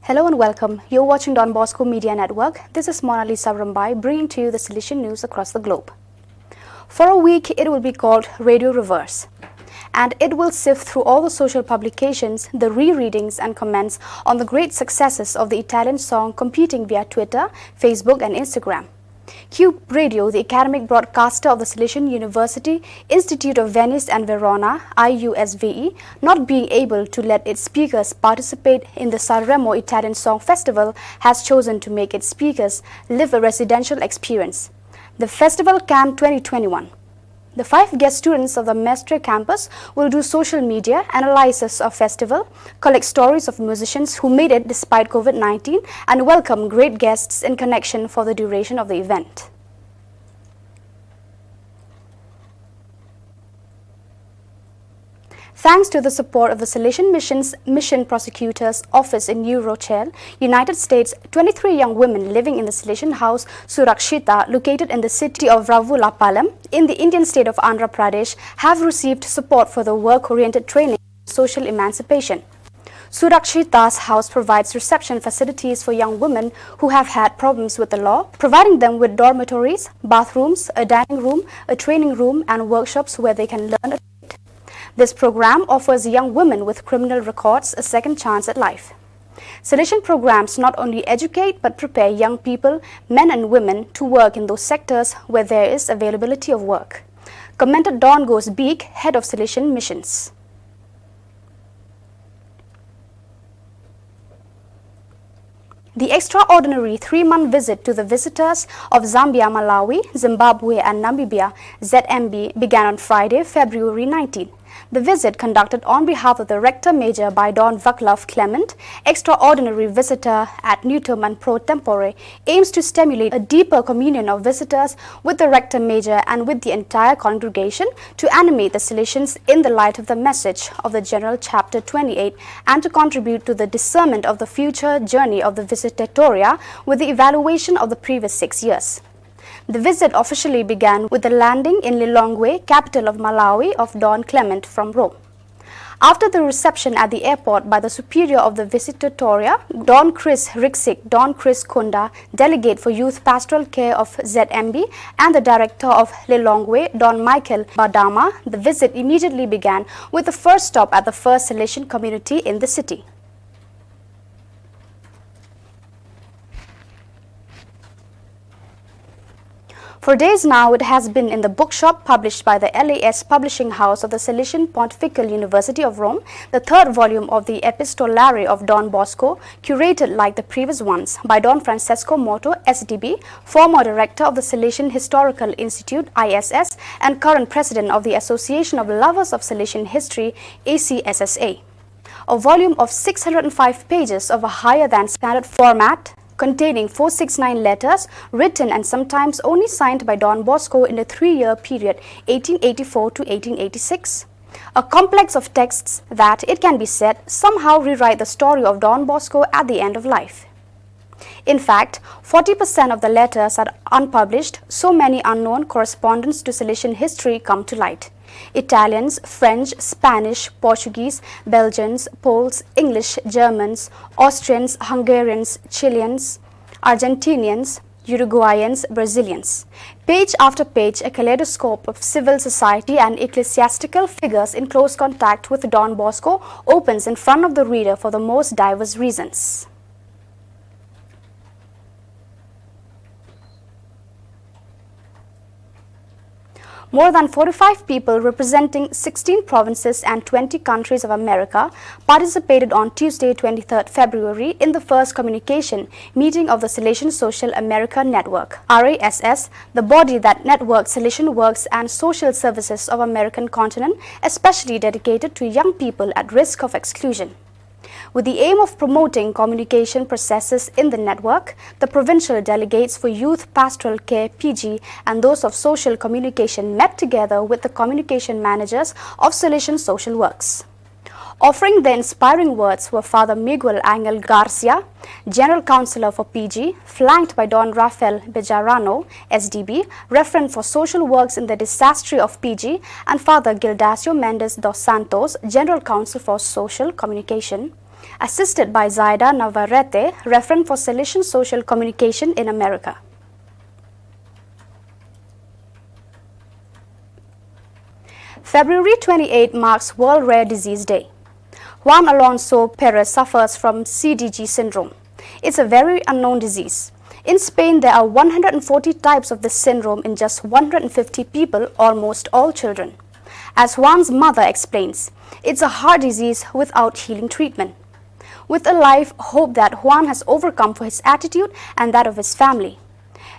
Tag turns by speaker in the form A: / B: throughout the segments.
A: Hello and welcome. You're watching Don Bosco Media Network. This is Mona Lisa Rambai bringing to you the Salesian news across the globe. For a week, it will be called Radio Reverse, and it will sift through all the social publications, the rereadings and comments on the great successes of the Italian song competing via Twitter, Facebook and Instagram. Cube Radio, the academic broadcaster of the Salesian University Institute of Venice and Verona, IUSVE, not being able to let its speakers participate in the Sanremo Italian Song Festival, has chosen to make its speakers live a residential experience. The Festival Camp 2021. The 5 guest students of the Mestre campus will do social media analysis of festival, collect stories of musicians who made it despite COVID-19, and welcome great guests in connection for the duration of the event. Thanks to the support of the Salesian Mission's Mission Prosecutor's Office in New Rochelle, United States, 23 young women living in the Salesian house Surakshita, located in the city of Ravulapalam in the Indian state of Andhra Pradesh, have received support for the work-oriented training in social emancipation. Surakshita's house provides reception facilities for young women who have had problems with the law, providing them with dormitories, bathrooms, a dining room, a training room, and workshops where they can learn. This program offers young women with criminal records a second chance at life. Salesian programs not only educate but prepare young people, men and women, to work in those sectors where there is availability of work, commented Don Ghosh Beek, head of Salesian Missions. The extraordinary 3-month visit to the visitors of Zambia, Malawi, Zimbabwe and Namibia, ZMB, began on Friday, February 19. The visit, conducted on behalf of the Rector Major by Don Vaclav Clement, extraordinary visitor at Nutum and pro tempore, aims to stimulate a deeper communion of visitors with the Rector Major and with the entire congregation, to animate the Salesians in the light of the message of the General Chapter 28 and to contribute to the discernment of the future journey of the Visitatoria with the evaluation of the previous 6 years. The visit officially began with the landing in Lilongwe, capital of Malawi, of Don Clement from Rome. After the reception at the airport by the superior of the Visitatoria, Don Chris Riksik, Don Chris Kunda, delegate for youth pastoral care of ZMB, and the director of Lilongwe, Don Michael Badama, the visit immediately began with the first stop at the first Salesian community in the city. For days now, it has been in the bookshop published by the LAS publishing house of the Salesian Pontifical University of Rome, the 3rd volume of the Epistolary of Don Bosco, curated like the previous ones by Don Francesco Moto, SDB, former director of the Salesian Historical Institute, ISS, and current president of the Association of Lovers of Salesian History, ACSSA. A volume of 605 pages of a higher than standard format, containing 469 letters written and sometimes only signed by Don Bosco in the 3-year period 1884 to 1886. A complex of texts that, it can be said, somehow rewrite the story of Don Bosco at the end of life. In fact, 40% of the letters are unpublished, so many unknown correspondents to Salesian history come to light. Italians, French, Spanish, Portuguese, Belgians, Poles, English, Germans, Austrians, Hungarians, Chileans, Argentinians, Uruguayans, Brazilians. Page after page, a kaleidoscope of civil society and ecclesiastical figures in close contact with Don Bosco opens in front of the reader for the most diverse reasons. More than 45 people representing 16 provinces and 20 countries of America participated on Tuesday, 23rd February in the first communication meeting of the Salesian Social America Network, RASS, the body that networks Salesian works and social services of American continent, especially dedicated to young people at risk of exclusion. With the aim of promoting communication processes in the network, the provincial delegates for Youth Pastoral Care (PG) and those of Social Communication met together with the communication managers of Salesian Social Works. Offering the inspiring words were Father Miguel Angel Garcia, General Counsellor for PG, flanked by Don Rafael Bejarano, SDB, Referent for Social Works in the Disastery of PG, and Father Gildacio Mendes dos Santos, General Counsel for Social Communication. assisted by Zaida Navarrete, referent for Salesian Social Communication in America. February 28 marks World Rare Disease Day. Juan Alonso Perez suffers from CDG syndrome. It's a very unknown disease. In Spain, there are 140 types of this syndrome in just 150 people, almost all children. As Juan's mother explains, it's a heart disease without healing treatment. With a life hope that Juan has overcome for his attitude and that of his family.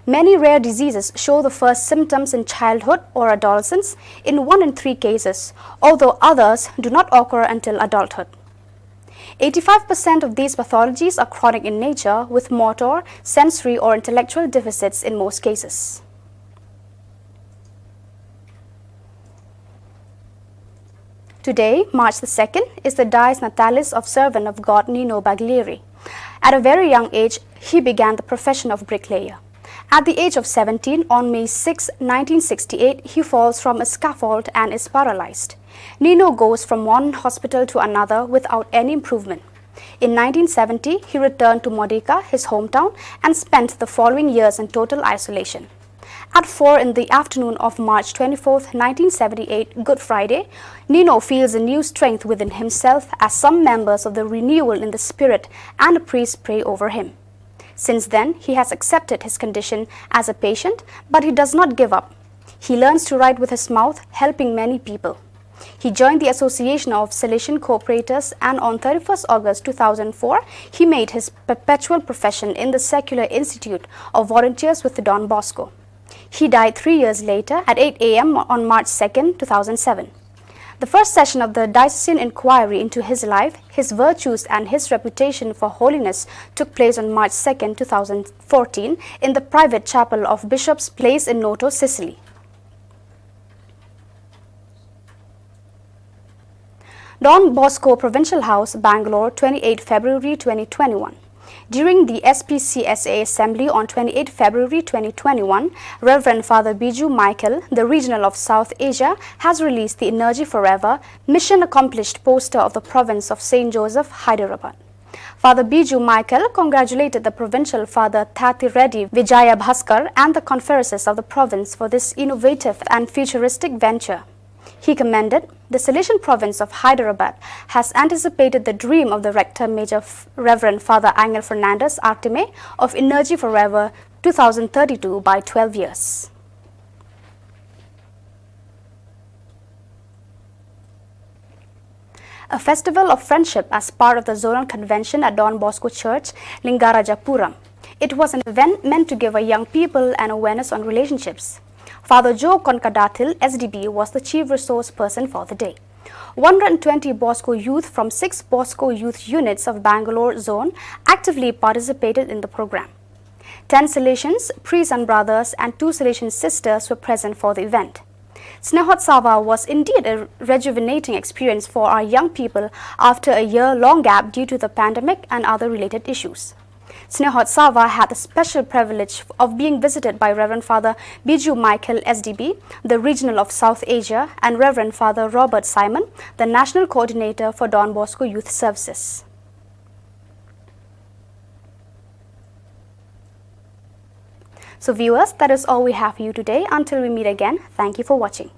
A: Many rare diseases show the first symptoms in childhood or adolescence in 1 in 3 cases, although others do not occur until adulthood. 85% of these pathologies are chronic in nature, with motor, sensory or intellectual deficits in most cases. Today, March the 2nd, is the Dies Natalis of servant of God Nino Baglieri. At a very young age, he began the profession of bricklayer. At the age of 17, on May 6, 1968, he falls from a scaffold and is paralyzed. Nino goes from one hospital to another without any improvement. In 1970, he returned to Modica, his hometown, and spent the following years in total isolation. At 4 in the afternoon of March 24, 1978, Good Friday, Nino feels a new strength within himself as some members of the Renewal in the Spirit and a priest pray over him. Since then, he has accepted his condition as a patient, but he does not give up. He learns to write with his mouth, helping many people. He joined the Association of Salesian Cooperators, and on 31st August 2004, he made his perpetual profession in the Secular Institute of Volunteers with Don Bosco. He died 3 years later at 8 a.m. on March 2, 2007. The first session of the diocesan inquiry into his life, his virtues and his reputation for holiness took place on March 2, 2014 in the private chapel of Bishop's Place in Noto, Sicily. Don Bosco Provincial House, Bangalore, 28 February 2021. During the SPCSA Assembly on 28 February 2021, Reverend Father Biju Michael, the Regional of South Asia, has released the Energy Forever Mission Accomplished poster of the province of St. Joseph, Hyderabad. Father Biju Michael congratulated the Provincial Father Thati Reddy Vijaya Bhaskar and the conferences of the province for this innovative and futuristic venture. He commended the Salesian province of Hyderabad has anticipated the dream of the Rector Major Reverend Father Angel Fernandez Artime of Energy Forever 2032 by 12 years. A festival of friendship as part of the zonal convention at Don Bosco Church, Lingarajapuram. It was an event meant to give our young people an awareness on relationships. Father Joe Konkadathil, SDB, was the chief resource person for the day. 120 Bosco youth from 6 Bosco youth units of Bangalore zone actively participated in the program. 10 Salesians, priests and brothers, and 2 Salesian sisters were present for the event. Snehotsava was indeed a rejuvenating experience for our young people after a year-long gap due to the pandemic and other related issues. Snehotsava had the special privilege of being visited by Reverend Father Biju Michael, SDB, the Regional of South Asia, and Reverend Father Robert Simon, the National Coordinator for Don Bosco Youth Services. So viewers, that is all we have for you today. Until we meet again, thank you for watching.